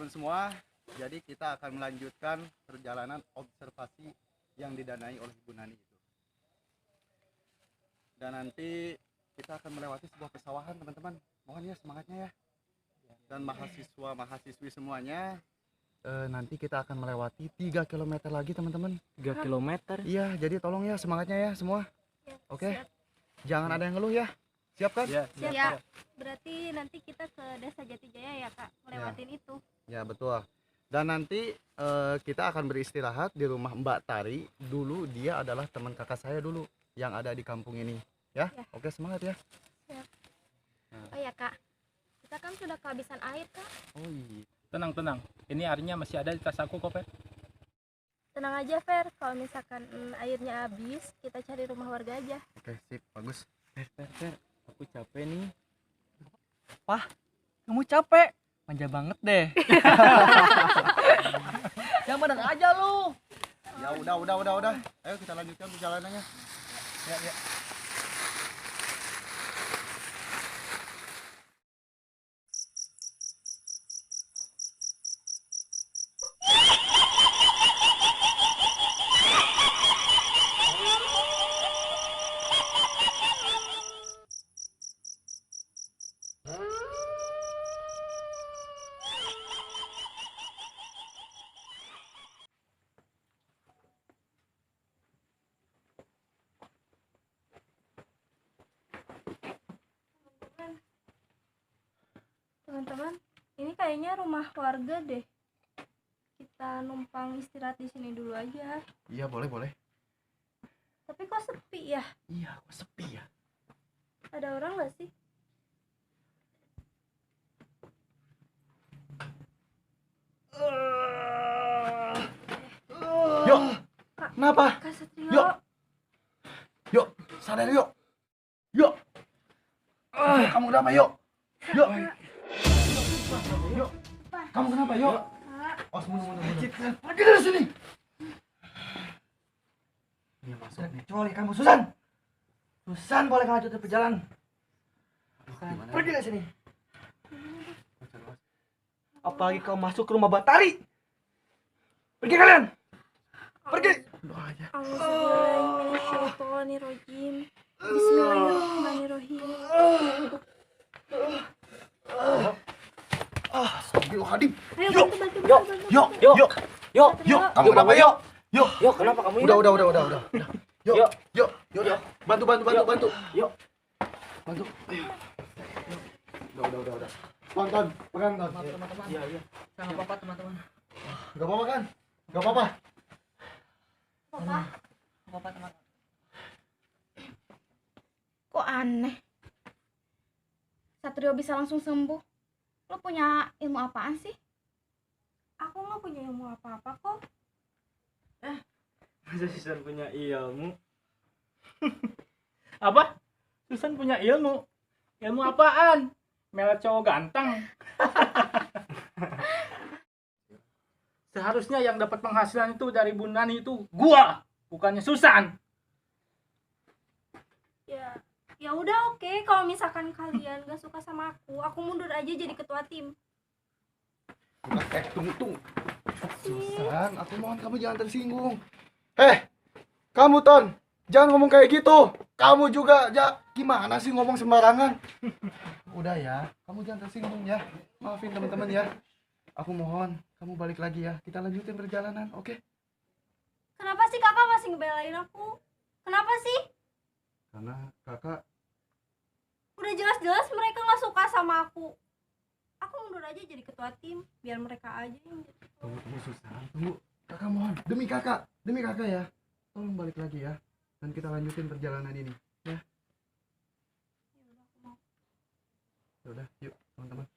teman-teman semua, jadi kita akan melanjutkan perjalanan observasi yang didanai oleh Ibu Nani itu. Dan nanti kita akan melewati sebuah pesawahan, teman-teman. Mohon ya semangatnya ya. Dan mahasiswa-mahasiswi semuanya, nanti kita akan melewati 3 km lagi, teman-teman. 3 kilometer. Iya, jadi tolong ya semangatnya ya semua. Oke. Siap. Jangan ada yang ngeluh ya. Siap kan? Ya, Siap. Berarti nanti kita ke Desa Jatijaya ya Kak, melewatin itu. Ya, betul. Dan nanti kita akan beristirahat di rumah Mbak Tari. Dulu dia adalah teman kakak saya dulu yang ada di kampung ini. Ya, Ya. Oke, semangat ya. Oh ya Kak, kita kan sudah kehabisan air Kak. Oh iya. tenang. Ini airnya masih ada di tas aku kok, Fer. Tenang aja Fer, kalau misalkan airnya habis, kita cari rumah warga aja. Oke, sip, bagus. Fer, aku capek nih. Kamu capek? Manja banget deh. Yang bener aja lu. Ya udah. Ayo kita lanjutkan perjalanannya. Ya. Teman-teman, ini kayaknya rumah warga deh. Kita numpang istirahat di sini dulu aja. Iya, boleh. Tapi kok sepi ya? Iya, kok sepi ya? Ada orang nggak sih? Yuk. Kenapa? Kak Satrio. Yuk. Yuk, sadar yuk. Yuk. Kamu kenapa yuk? Yuk. Yuk. Kamu kenapa yuk? Oh, mundur. Pergi dari sini. Dia masuk nih. Kecuali kamu Susan boleh lanjut perjalanan. Pergi dari sini. Apalagi kau masuk ke rumah Batari. Pergi kalian. Pergi. Doa aja. Bismillahirrahmanirrahim. Bismillahirrahmanirrahim. Astagfirullahaladzim. Ayo Yuk. bantu. Yuk. Kamu kenapa yuk? Yuk. Kenapa kamu ini? Udah. Yuk. Bantu. Yuk. Bantu. Ayo. Udah. Pelan, pegang kan. Teman-teman. Iya. Jangan apa-apa teman-teman. Gak apa-apa kan? Gak apa-apa. Papa, Apa-apa teman. kok aneh? Satrio bisa langsung sembuh. Lo punya ilmu apaan sih? Aku nggak punya ilmu apa-apa kok. Masa Susan punya ilmu? Apa? Susan punya ilmu? Ilmu apaan? Melet cowok ganteng. Seharusnya yang dapat penghasilan itu dari Bu Nani itu gua, bukannya Susan. Ya udah oke. Kalau misalkan kalian gak suka sama aku mundur aja jadi ketua tim. Tunggu. Susan, aku mohon kamu jangan tersinggung. Kamu Ton, jangan ngomong kayak gitu. Kamu juga, gimana sih ngomong sembarangan? Udah ya, kamu jangan tersinggung ya. Maafin teman-teman ya. Aku mohon, kamu balik lagi ya. Kita lanjutin perjalanan, oke? Kenapa sih kakak masih ngebelain aku? Kenapa sih? Karena kakak, Udah jelas-jelas mereka gak suka sama aku. Aku mundur aja jadi ketua tim biar mereka aja yang jadi ketua. tunggu Susan, tunggu. Kakak mohon, demi kakak ya. Tolong balik lagi ya. Dan kita lanjutin perjalanan ini, ya. Ya udah, aku mau. Udah, yuk teman-teman.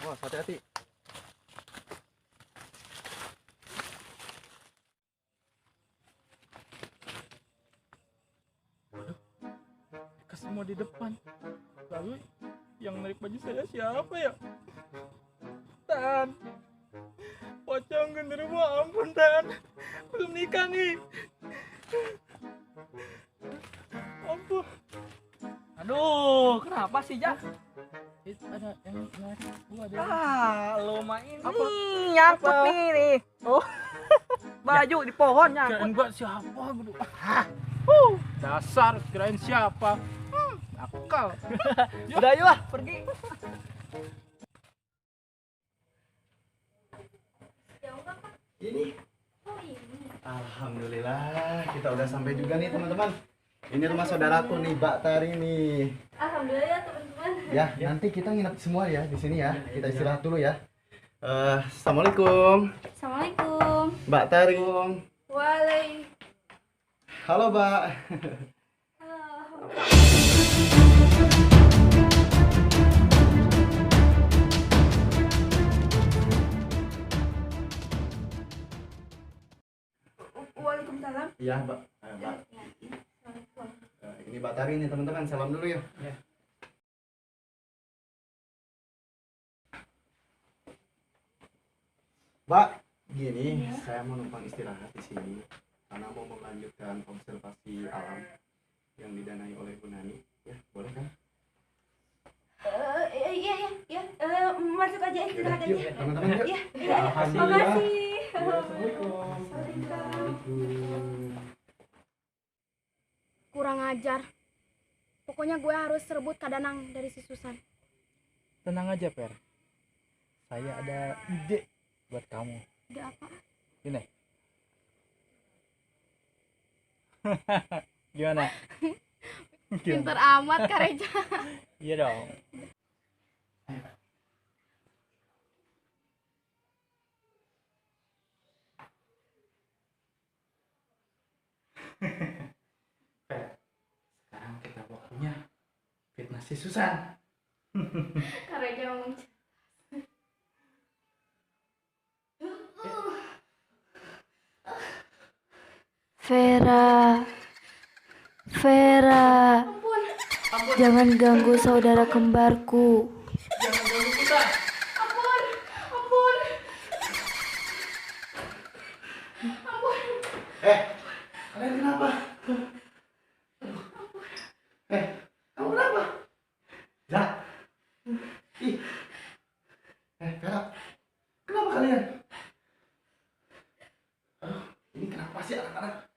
Wah, hati-hati. Mereka semua di depan. Lalu Yang narik baju saya siapa ya? Tan. Pocong genderuwo, ampun Tan. Belum nikah nih. Ampun. Aduh, kenapa sih, Jak? Ada yang narik gua ada. Lo mah ini Apa? nyangkut Apa? nih. Oh. Baju di pohon nyangkut. Kirain gua siapa gitu. Dasar kirain siapa? Akal. Udah yuk lah, pergi. Jauh nggak, Pak? Ini. Oh ini. Alhamdulillah, kita udah sampai juga nih teman-teman. Ini rumah saudaraku nih, Mbak Tari nih. Alhamdulillah ya teman-teman. Ya, nanti kita nginep semua ya di sini ya. Kita istirahat dulu ya. Assalamualaikum, Assalamualaikum. Mbak Tari. Waalaikumsalam. Halo, Mbak. Waalaikumsalam. Iya, Mbak. Mbak. Ini Mbak Tari nih teman-teman. Salam dulu yuk. Ya. Mbak, gini, saya mau numpang istirahat di sini karena mau melanjutkan observasi alam yang didanai oleh Bu Nani. Ya, boleh kan? Iya. Masuk aja istirahat Yuk, aja. teman-teman yuk. Iya. Alhamdulillah. Makasih. Ya, Assalamualaikum. Kurang ajar. Pokoknya gue harus rebut Kak Danang dari si Susan. Tenang aja, Per. Saya ada ide buat kamu. Udah apa? Gini. Gimana? Pinter amat Kak Reja. Iya dong. Sekarang kita waktunya fitnah si Susan. Kak Reja ngomong. Vera, jangan ganggu saudara kembarku. Jangan ganggu kita. Kalian kenapa? Kamu kenapa? Ya. Ih. Vera. Kenapa kalian? Aduh, ini kenapa sih anak-anak?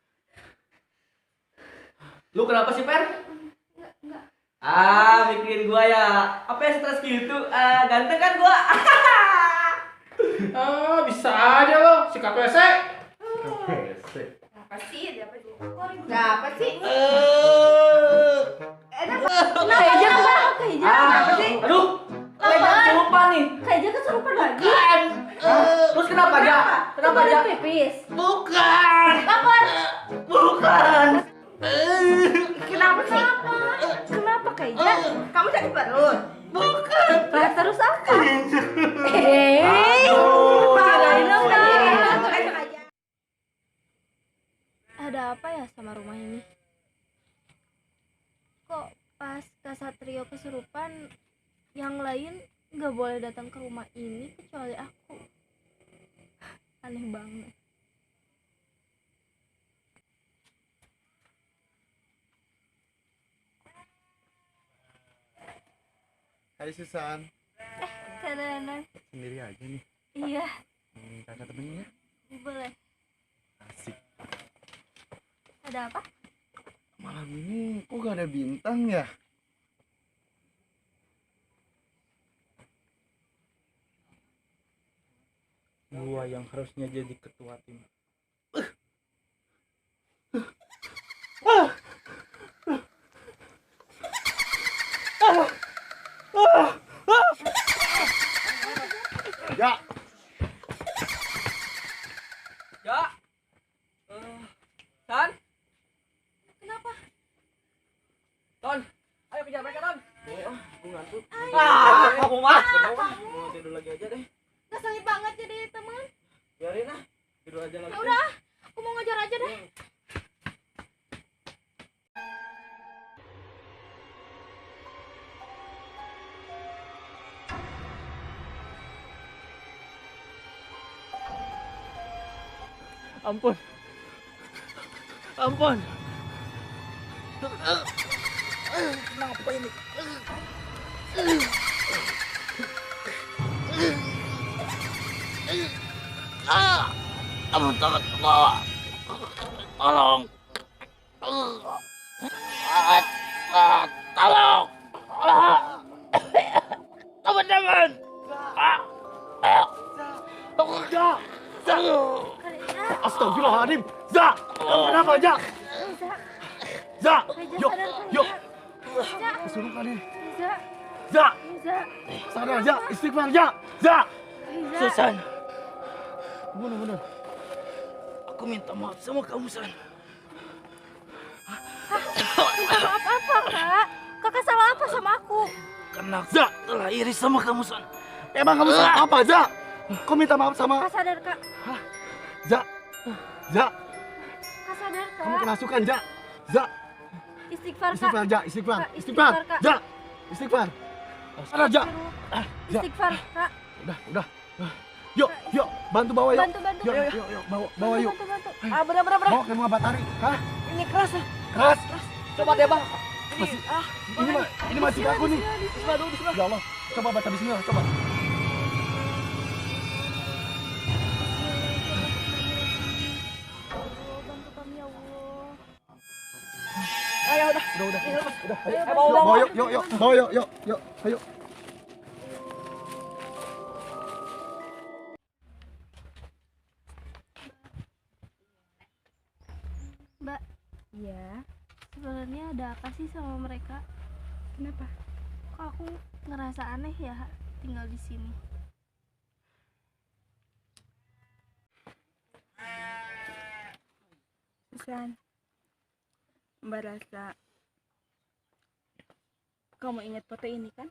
Lu kenapa sih, Per? Ah, mikirin gua ya. Apa yang stres gitu? Ganteng kan gua? Bisa aja lo, sikap WC. Apa sih? Ada apa sih? Apa sih? Reja kenapa? Reja kenapa sih? Aduh, Reja kesurupan nih. Reja kesurupan lagi. Terus kenapa aja? Kenapa aja? Pipis. Bukan. Lapor. Bukan. Kenapa sih? Kenapa Kak Reja? Kamu sakit perut? Lah terus apa? Aduh. Kirain dong, Kak. Masuk aja. Ada apa ya sama rumah ini? Kok pas Kak Satrio kesurupan, yang lain nggak boleh datang ke rumah ini kecuali aku? Aneh banget. Hai Susan. Kak Danang. Sendiri aja nih. Iya, Kakak temenin ya. boleh. Asik. Ada apa? Malam ini kok gak ada bintang ya? Gua yang harusnya jadi ketua tim. Ya. Ya. Ton. Kenapa? Ton. Ayo kejar mereka, Ton. Aku ngantuk. Kamu mah. Mau tidur lagi aja deh. Ngeselin banget jadi teman. Biarin ah. Tidur aja lagi. Ya udah, aku mau ngejar aja deh. Ampun. Ampun. Kenapa ini? Tolong, tolong. Tolong. Teman-teman. Astagfirullahaladzim. Za, kamu kenapa, Za? Za, yuk, yuk. Suruh kalian. Za, sadar, Za, istighfar, Za, Za. Susan, Bener-bener. aku minta maaf sama kamu, San. Maaf apa, Kak? Kakak salah apa sama aku? Karena aku Za. telah iri sama kamu, San. Emang kamu salah apa, Za? Kau minta maaf sama Kak sadar, Kak. Za. Za, Kak sadar, Kak. kamu kerasukan, Za. Za, Istighfar, Kak. istighfar, Za, istighfar. Kak, Istighfar, istighfar, Kak. Za. Istighfar. Sadar, Za. Za. Istighfar, Kak. Udah. Yuk, yuk, bantu bawa yuk. Bantu. Yuk, bawa yuk. Bantu. Benar. Bawa ke rumah Batari. Hah? Ini keras ya. Keras. Coba deh, Bang. Masih, ini masih kaku nih. Bismillah dulu, bismillah. Ya Allah, coba baca bismillah, coba. Bantu kami ya Allah. Ayo, udah. Udah. Ayo, Ayo, bawa. bawa yuk. Bawa yuk. Ayo. Mbak, Ya, sebenarnya ada apa sih sama mereka? kenapa? Kok aku ngerasa aneh ya tinggal di sini? Susan, Mbak rasa kamu ingat foto ini kan?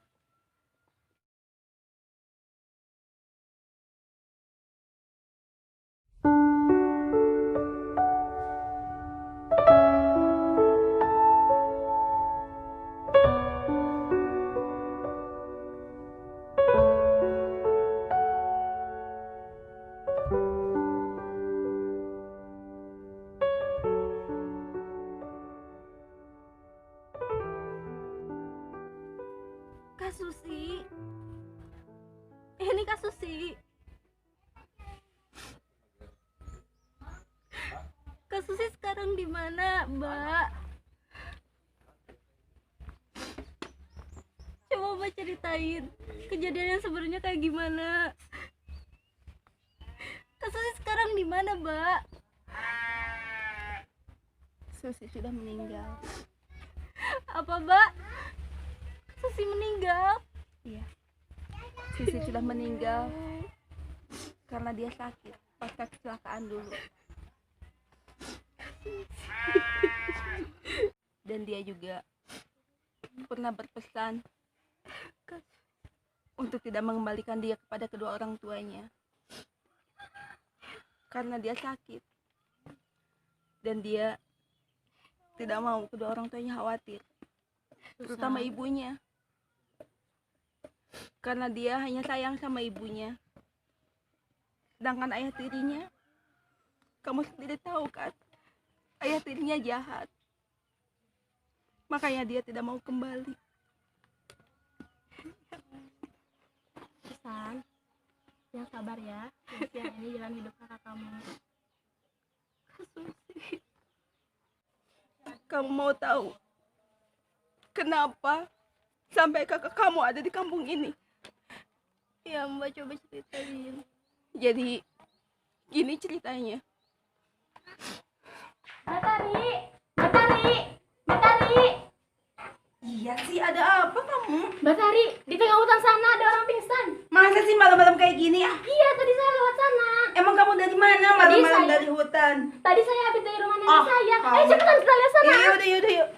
Kak Susi. Ini Kak Susi. Kak Susi sekarang di mana, Mbak? Coba Mbak ceritain kejadian yang sebenarnya kayak gimana. Kak Susi sekarang di mana, Mbak? Susi sudah meninggal. Apa, Mbak? Susi meninggal. Iya, Susi sudah meninggal karena dia sakit pasca kecelakaan dulu. Dan dia juga pernah berpesan untuk tidak mengembalikan dia kepada kedua orang tuanya karena dia sakit dan dia tidak mau kedua orang tuanya khawatir, terutama ibunya, karena dia hanya sayang sama ibunya. Sedangkan ayah tirinya, kamu sendiri tahu kan, ayah tirinya jahat, makanya dia tidak mau kembali. Susan, yang sabar ya. Yang ini jalan hidup kakak kamu. Susi, kamu mau tahu kenapa sampai kakak kamu ada di kampung ini? Ya Mbak, coba ceritain. Jadi gini ceritanya. Batari. Iya sih, ada apa kamu? Batari, di tengah hutan sana ada orang pingsan. Masa sih malam-malam kayak gini ya? Iya, tadi saya lewat sana. Emang kamu dari mana malam-malam saya- dari hutan? Tadi saya habis dari rumah nenek Ah, saya. kamu. Ayo cepetan kita lihat sana. Yaudah, yuk.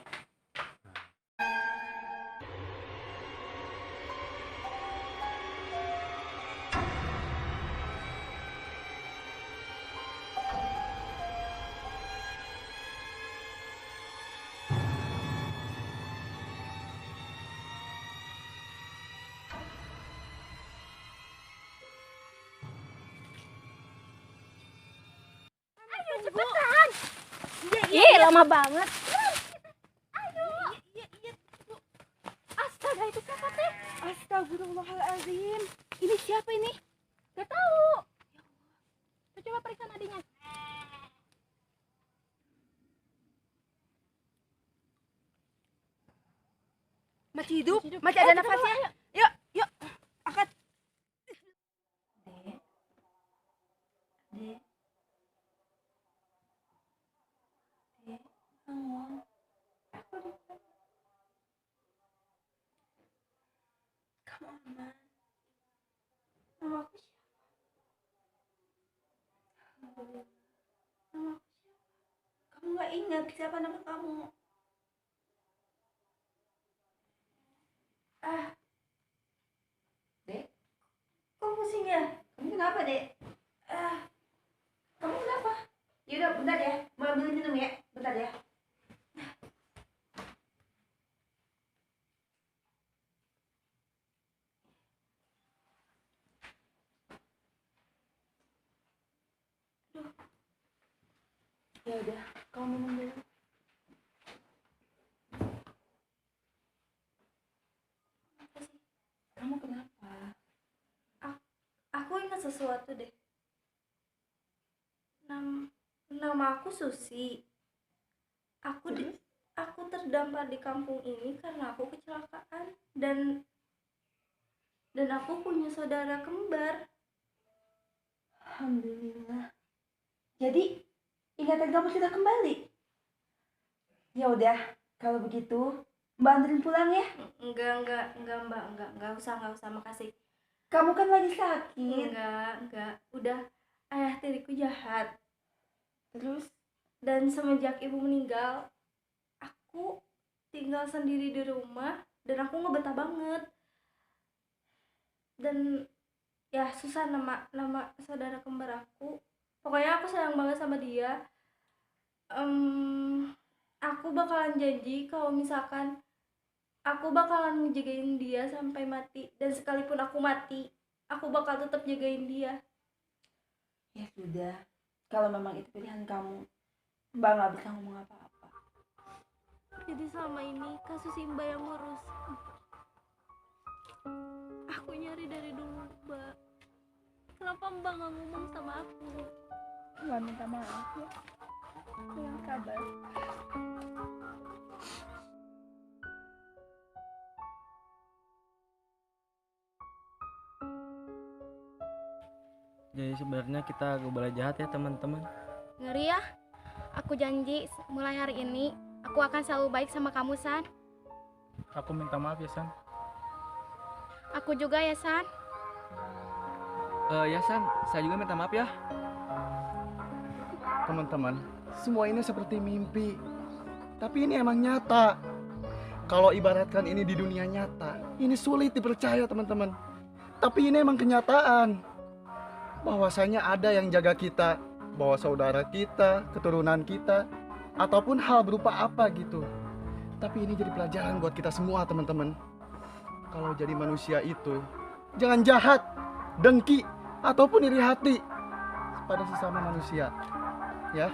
lama banget. Ayo. Iya. Astaga, itu siapa teh? Astagfirullahaladzim. Ini siapa ini? Gak tahu. Coba periksa nadinya. Masih hidup? Masih ada nafasnya? Yuk, angkat. Dek. Dek, bangun. Kamu aman. Nama aku siapa? Alhamdulillah. Nama aku siapa? Kamu gak ingat siapa nama kamu? Dek, kok pusing ya? Kamu kenapa, Dek? Kamu kenapa? Yaudah, bentar ya. Mau ambil minum ya? Bentar ya. Ya udah, kamu minum dulu. Apa sih? Kamu kenapa? Aku ingat sesuatu deh. Nama aku Susi. Aku terdampar di kampung ini karena aku kecelakaan dan aku punya saudara kembar. Alhamdulillah. Jadi ingatan kamu sudah kembali. Ya udah, kalau begitu Mbak anterin pulang ya. Enggak Mbak, enggak usah makasih. Kamu kan lagi sakit. Enggak. Udah, ayah tiriku jahat. Terus Dan semenjak ibu meninggal, aku tinggal sendiri di rumah dan aku ngebetah banget. Dan ya susah nama saudara kembar aku. Pokoknya aku sayang banget sama dia. Aku bakalan janji kalau misalkan aku bakalan ngejagain dia sampai mati, dan sekalipun aku mati, aku bakal tetap jagain dia. ya sudah, kalau memang itu pilihan kamu, Mbak nggak bisa ngomong apa-apa. Jadi selama ini kasus Imba yang ngurus. Aku nyari dari dulu, Mbak. Kenapa Mbak nggak ngomong sama aku? Mbak minta maaf ya. Dengan kabar. jadi sebenarnya kita gak boleh jahat ya teman-teman. Ngeri ya? Aku janji mulai hari ini aku akan selalu baik sama kamu, San. Aku minta maaf ya, San. Aku juga ya, San. Ya San, saya juga minta maaf ya. Teman-teman, semua ini seperti mimpi. Tapi ini emang nyata. Kalau ibaratkan ini di dunia nyata, ini sulit dipercaya teman-teman. Tapi ini emang kenyataan. Bahwasanya ada yang jaga kita, bahwa saudara kita, keturunan kita, ataupun hal berupa apa gitu. Tapi ini jadi pelajaran buat kita semua teman-teman. Kalau jadi manusia itu, jangan jahat, dengki, ataupun iri hati pada sesama manusia. Ya.